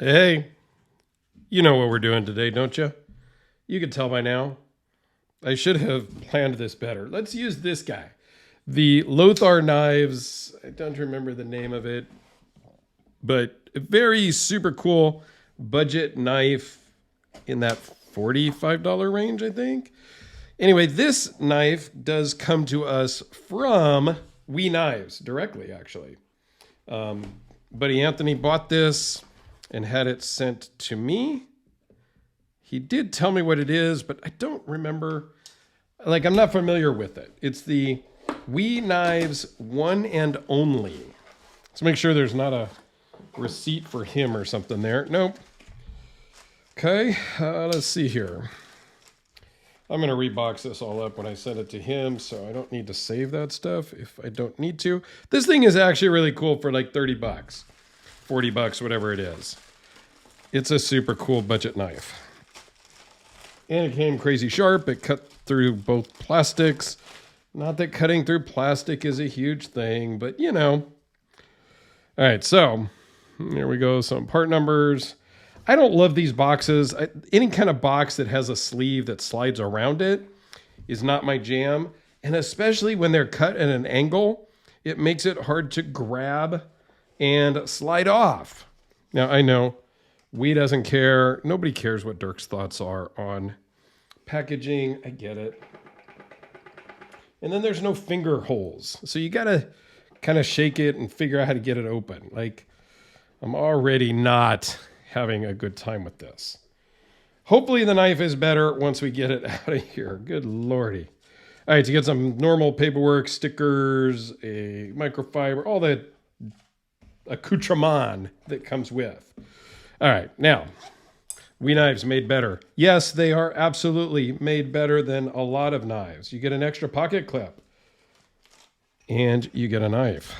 Hey, you know what we're doing today, don't you? You can tell by now. I should have planned this better. Let's use this guy. The Lothar knives. I don't remember the name of it, but a very super cool budget knife in that $45 range, I think. Anyway, this knife does come to us from We Knives directly, actually. Buddy Anthony bought this and had it sent to me. He did tell me what it is, but I don't remember. Like, I'm not familiar with it. It's the We Knives One and Only. Let's make sure there's not a receipt for him or something there. Nope. Okay, let's see here. I'm going to rebox this all up when I send it to him, so I don't need to save that stuff if I don't need to. This thing is actually really cool for like 30 bucks, 40 bucks, whatever it is. It's a super cool budget knife. And it came crazy sharp. It cut through both plastics. Not that cutting through plastic is a huge thing, but you know. All right, so here we go. Some part numbers. I don't love these boxes. Any kind of box that has a sleeve that slides around it is not my jam. And especially when they're cut at an angle, it makes it hard to grab and slide off. Now, I know we doesn't care. Nobody cares what Dirk's thoughts are on packaging. I get it. And then there's no finger holes. So you got to kind of shake it and figure out how to get it open. Like, I'm already not having a good time with this. Hopefully the knife is better once we get it out of here. Good lordy. All right, to get some normal paperwork, stickers, a microfiber, all the accoutrement that comes with. All right, now, We Knives made better. Yes, they are absolutely made better than a lot of knives. You get an extra pocket clip, and you get a knife.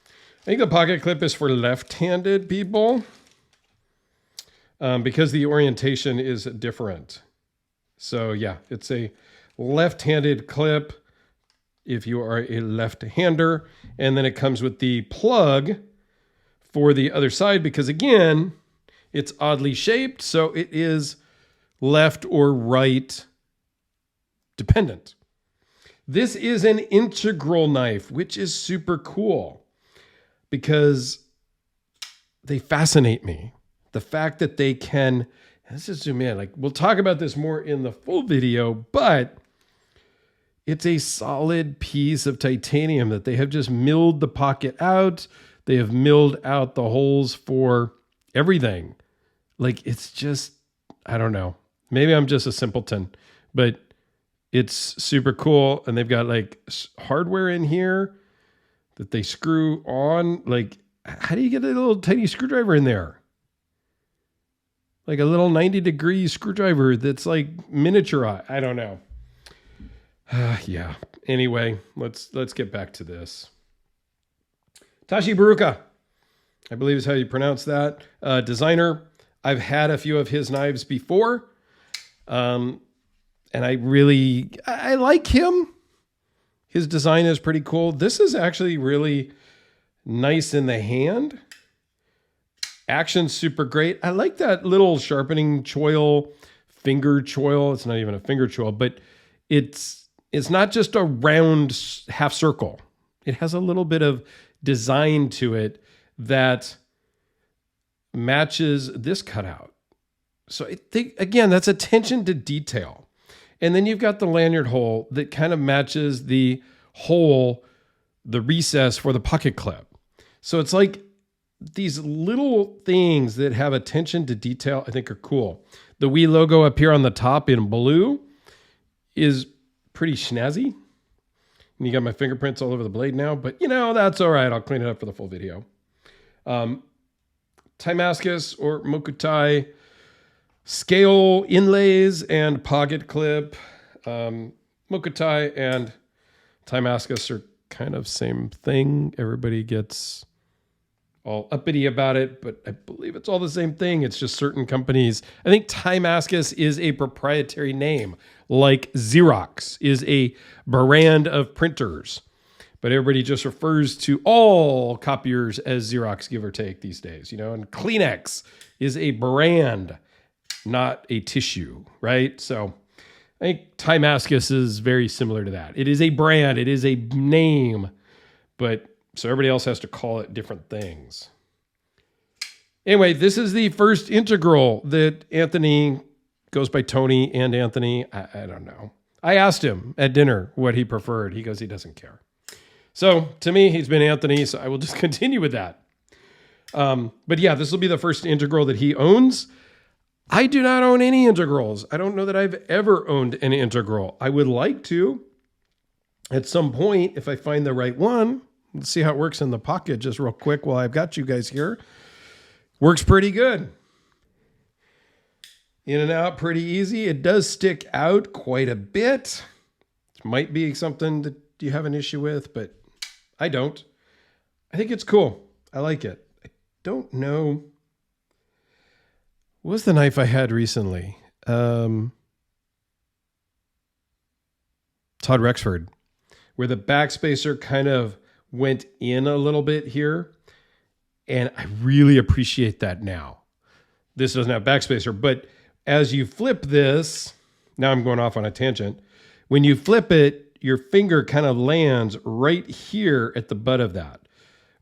I think the pocket clip is for left-handed people because the orientation is different. So yeah, it's a left-handed clip if you are a left-hander, and then it comes with the plug for the other side because again, it's oddly shaped, so it is left or right dependent. This is an integral knife, which is super cool because they fascinate me. The fact that they can, let's just zoom in, like we'll talk about this more in the full video, but it's a solid piece of titanium that they have just milled the pocket out. They have milled out the holes for everything. Like, it's just, I don't know. Maybe I'm just a simpleton, but it's super cool. And they've got like hardware in here that they screw on. Like, how do you get a little tiny screwdriver in there? Like a little 90-degree screwdriver that's like miniature. I don't know. Yeah. Anyway, let's get back to this. Tashi Baruka, I believe is how you pronounce that. Designer. I've had a few of his knives before. And I like him. His design is pretty cool. This is actually really nice in the hand. Action's super great. I like that little sharpening choil, finger choil. It's not even a finger choil, but it's not just a round half circle. It has a little bit of design to it that matches this cutout. So I think, again, that's attention to detail. And then you've got the lanyard hole that kind of matches the hole, the recess for the pocket clip. So it's like these little things that have attention to detail, I think are cool. The We logo up here on the top in blue is pretty snazzy. And you got my fingerprints all over the blade now, but you know, that's all right. I'll clean it up for the full video. Timascus or Mokutai scale inlays and pocket clip. Mokutai and Timascus are kind of same thing. Everybody gets all uppity about it, but I believe it's all the same thing. It's just certain companies. I think Timascus is a proprietary name, like Xerox is a brand of printers. But everybody just refers to all copiers as Xerox, give or take, these days, you know, and Kleenex is a brand, not a tissue, right? So I think Timascus is very similar to that. It is a brand, it is a name, but so everybody else has to call it different things. Anyway, this is the first integral that Anthony goes by Tony and Anthony. I don't know. I asked him at dinner what he preferred. He goes, he doesn't care. So to me, he's been Anthony, so I will just continue with that. But yeah, this will be the first integral that he owns. I do not own any integrals. I don't know that I've ever owned an integral. I would like to at some point if I find the right one. Let's see how it works in the pocket just real quick while I've got you guys here. Works pretty good. In and out pretty easy. It does stick out quite a bit. It might be something that you have an issue with, but I don't. I think it's cool. I like it. I don't know. What was the knife I had recently? Todd Rexford, where the backspacer kind of went in a little bit here. And I really appreciate that now. This doesn't have backspacer, but as you flip this, now I'm going off on a tangent. When you flip it, your finger kind of lands right here at the butt of that.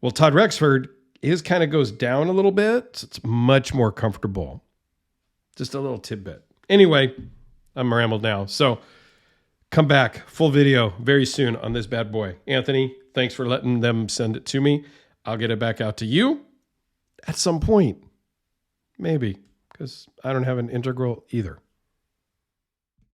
Well, Todd Rexford, his kind of goes down a little bit. So it's much more comfortable. Just a little tidbit. Anyway, I'm rambled now. So come back, full video very soon on this bad boy. Anthony, thanks for letting them send it to me. I'll get it back out to you at some point. Maybe, because I don't have an integral either.